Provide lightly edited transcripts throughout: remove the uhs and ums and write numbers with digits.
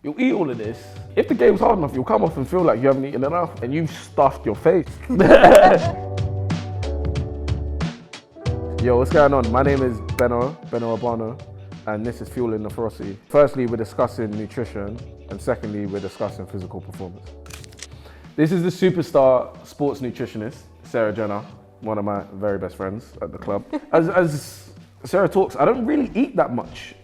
You'll eat all of this. If the game's hard enough, you'll come off and feel like you haven't eaten enough and you've stuffed your face. Yo, what's going on? My name is Beno Obano, and this is Fuelling The Ferocity. Firstly, we're discussing nutrition, and secondly, we're discussing physical performance. This is the superstar sports nutritionist, Sarah Jenner, one of my very best friends at the club. As Sarah talks, I don't really eat that much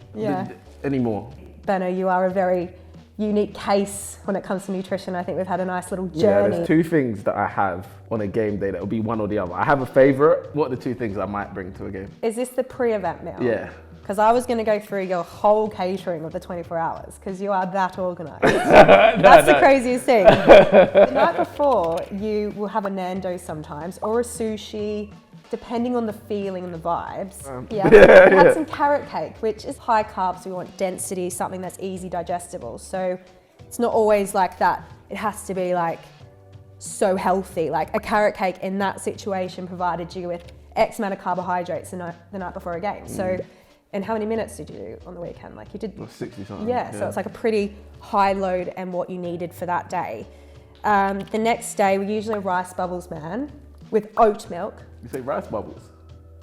anymore. Beno, you are a very unique case when it comes to nutrition. I think we've had a nice little journey. Yeah, there's two things that I have on a game day that will be one or the other. I have a favourite. What are the two things I might bring to a game? Is this the pre-event meal? Yeah. Because I was going to go through your whole catering of the 24 hours because you are that organised. That's the craziest thing. The night before, you will have a Nando's sometimes or a sushi, depending on the feeling and the vibes. We had some carrot cake, which is high carbs. We want density, something that's easy digestible. So it's not always like that. It has to be like so healthy. Like a carrot cake in that situation provided you with X amount of carbohydrates the night before a game. So. And how many minutes did you do on the weekend? Like you did 60 something. Yeah, so it's like a pretty high load and what you needed for that day. The next day, we usually have rice bubbles, man, with oat milk. You say rice bubbles?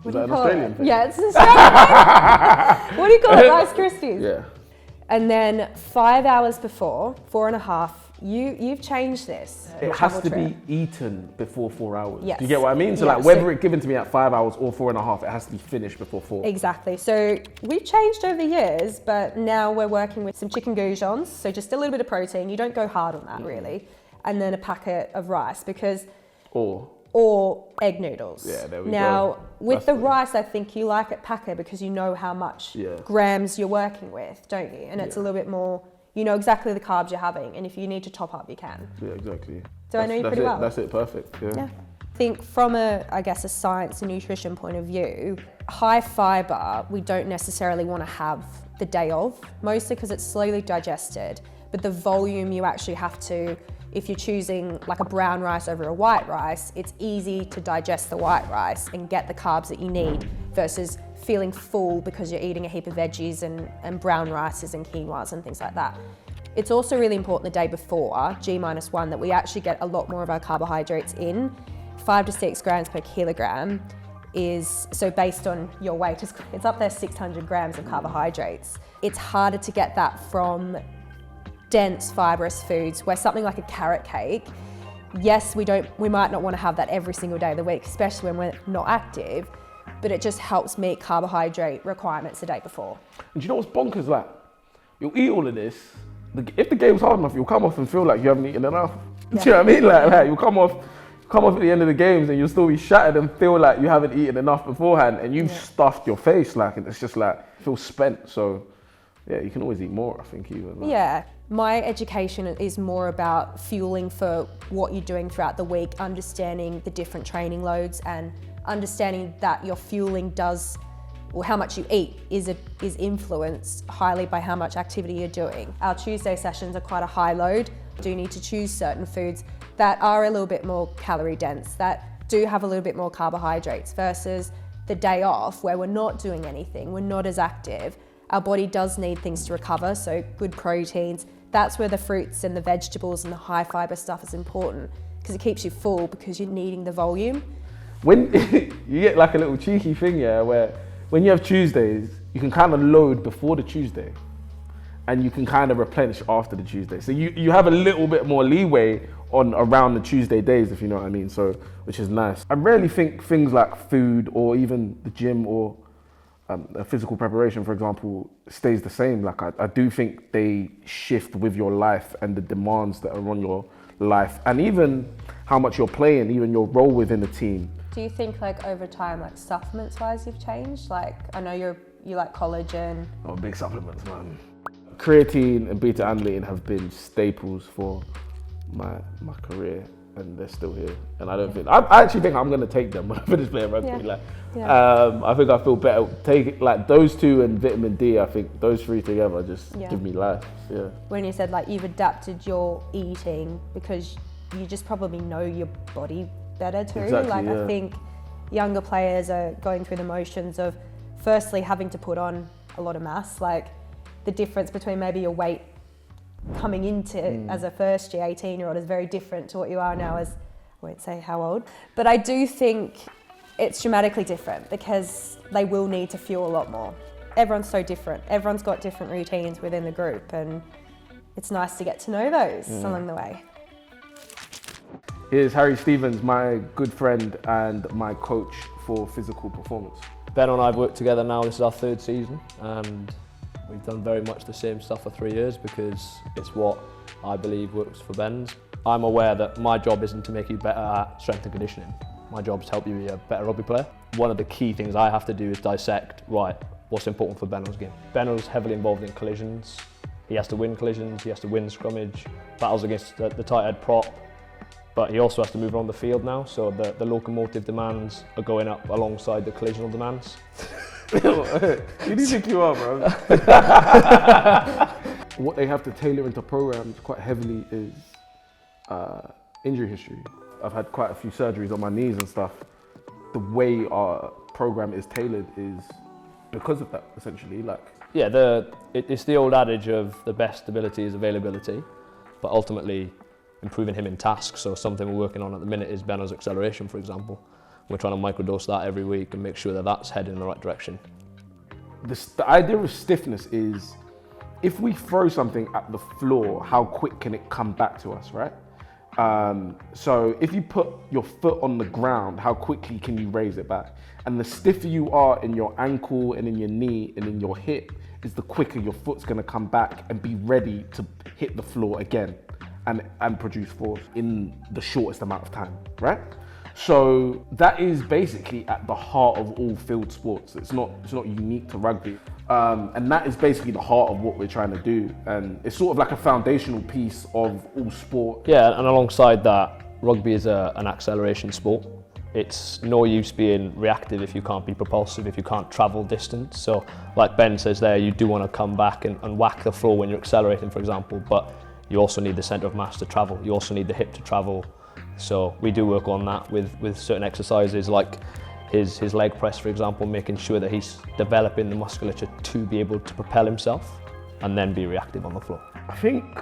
What Is do that you an call Australian it? thing? Yeah, it's an Australian thing. What do you call it? Rice Krispies? Yeah. And then 5 hours before, 4.5, you've changed this. It has to be eaten before 4 hours. Yes. Do you get what I mean? So Yeah, like whether it's given to me at 5 hours or 4.5, it has to be finished before 4. Exactly. So we've changed over the years, but now we're working with some chicken goujons. So just a little bit of protein. You don't go hard on that really. And then a packet of rice because... Or egg noodles. Yeah, there we now, go. With the rice, I think you like it packer because you know how much grams you're working with, don't you? And it's a little bit more, you know exactly the carbs you're having, and if you need to top up, you can. Yeah, exactly. I know you pretty well? That's it, perfect. Yeah. I think from a science and nutrition point of view, high fiber, we don't necessarily want to have the day of, mostly because it's slowly digested, but the volume you actually have to, if you're choosing like a brown rice over a white rice, it's easy to digest the white rice and get the carbs that you need versus feeling full because you're eating a heap of veggies and brown rices and quinoas and things like that. It's also really important the day before, G-1, that we actually get a lot more of our carbohydrates in. 5 to 6 grams per kilogram is, so based on your weight, it's up there 600 grams of carbohydrates. It's harder to get that from dense fibrous foods where something like a carrot cake, yes, we might not want to have that every single day of the week, especially when we're not active, but it just helps meet carbohydrate requirements the day before. And do you know what's bonkers? Like, you'll eat all of this, if the game's hard enough, you'll come off and feel like you haven't eaten enough. Do you know what I mean? Like you'll come off at the end of the games and you'll still be shattered and feel like you haven't eaten enough beforehand and you've stuffed your face, like, and it's just like, it feels spent. So yeah, you can always eat more, I think, even. Like. Yeah. My education is more about fueling for what you're doing throughout the week, understanding the different training loads and understanding that your fueling does, or how much you eat is influenced highly by how much activity you're doing. Our Tuesday sessions are quite a high load. You do need to choose certain foods that are a little bit more calorie dense, that do have a little bit more carbohydrates versus the day off where we're not doing anything, we're not as active. Our body does need things to recover, so good proteins. That's where the fruits and the vegetables and the high fiber stuff is important because it keeps you full because you're needing the volume. When you get like a little cheeky thing, where when you have Tuesdays, you can kind of load before the Tuesday and you can kind of replenish after the Tuesday. So you have a little bit more leeway on around the Tuesday days, if you know what I mean, so which is nice. I rarely think things like food or even the gym or a physical preparation, for example, stays the same. Like I do think they shift with your life and the demands that are on your life and even how much you're playing, even your role within the team. Do you think like over time, like supplements wise, you've changed? Like I know you like collagen. Oh, big supplements, man. Creatine and beta-alanine have been staples for my career and they're still here. And I actually think I'm going to take them when I finish playing rugby. I think I feel better. Take like those two and vitamin D, I think those three together just give me life. Yeah. When you said like you've adapted your eating because you just probably know your body better too. Exactly, I think younger players are going through the motions of firstly having to put on a lot of mass, like the difference between maybe your weight coming into as a first year 18-year-old is very different to what you are now as, I won't say how old, but I do think it's dramatically different because they will need to fuel a lot more. Everyone's so different. Everyone's got different routines within the group, and it's nice to get to know those along the way. Here's Harry Stevens, my good friend and my coach for physical performance. Beno and I have worked together now, this is our 3rd season, and we've done very much the same stuff for 3 years because it's what I believe works for Ben's. I'm aware that my job isn't to make you better at strength and conditioning. My job is to help you be a better rugby player. One of the key things I have to do is dissect, right, what's important for Beno's game. Beno's heavily involved in collisions. He has to win collisions, he has to win scrummage, battles against the tight head prop, but he also has to move around the field now, so the locomotive demands are going up alongside the collisional demands. Who do you think you are, bro? What they have to tailor into programs quite heavily is injury history. I've had quite a few surgeries on my knees and stuff. The way our program is tailored is because of that, essentially. Yeah, it's the old adage of the best ability is availability, but ultimately improving him in tasks. So something we're working on at the minute is Beno's acceleration, for example. We're trying to microdose that every week and make sure that that's heading in the right direction. The idea of stiffness is, if we throw something at the floor, how quick can it come back to us, right? So if you put your foot on the ground, how quickly can you raise it back? And the stiffer you are in your ankle and in your knee and in your hip, is the quicker your foot's gonna come back and be ready to hit the floor again and produce force in the shortest amount of time, right? So that is basically at the heart of all field sports. It's not unique to rugby. And that is basically the heart of what we're trying to do. And it's sort of like a foundational piece of all sport. Yeah, and alongside that, rugby is an acceleration sport. It's no use being reactive if you can't be propulsive, if you can't travel distance. So like Ben says there, you do want to come back and whack the floor when you're accelerating, for example, but you also need the centre of mass to travel. You also need the hip to travel. So we do work on that with certain exercises like his leg press, for example, making sure that he's developing the musculature to be able to propel himself and then be reactive on the floor. I think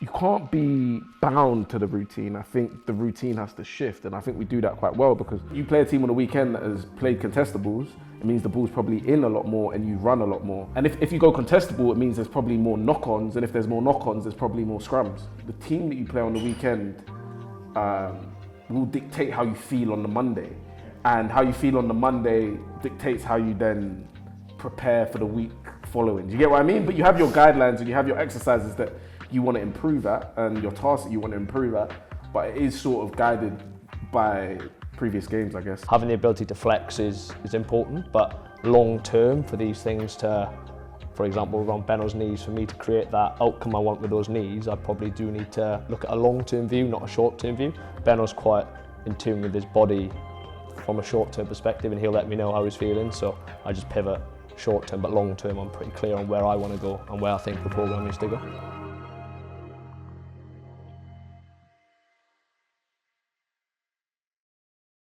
you can't be bound to the routine. I think the routine has to shift, and I think we do that quite well because you play a team on the weekend that has played contestables, it means the ball's probably in a lot more and you run a lot more. And if you go contestable, it means there's probably more knock-ons, and if there's more knock-ons, there's probably more scrums. The team that you play on the weekend will dictate how you feel on the Monday. And how you feel on the Monday dictates how you then prepare for the week following. Do you get what I mean? But you have your guidelines and you have your exercises that you want to improve at and your tasks that you want to improve at, but it is sort of guided by previous games, I guess. Having the ability to flex is important, but long term for these things to, for example, around Beno's knees, for me to create that outcome I want with those knees, I probably do need to look at a long-term view, not a short-term view. Beno's quite in tune with his body from a short-term perspective, and he'll let me know how he's feeling, so I just pivot short-term, but long-term I'm pretty clear on where I want to go and where I think the program needs to go.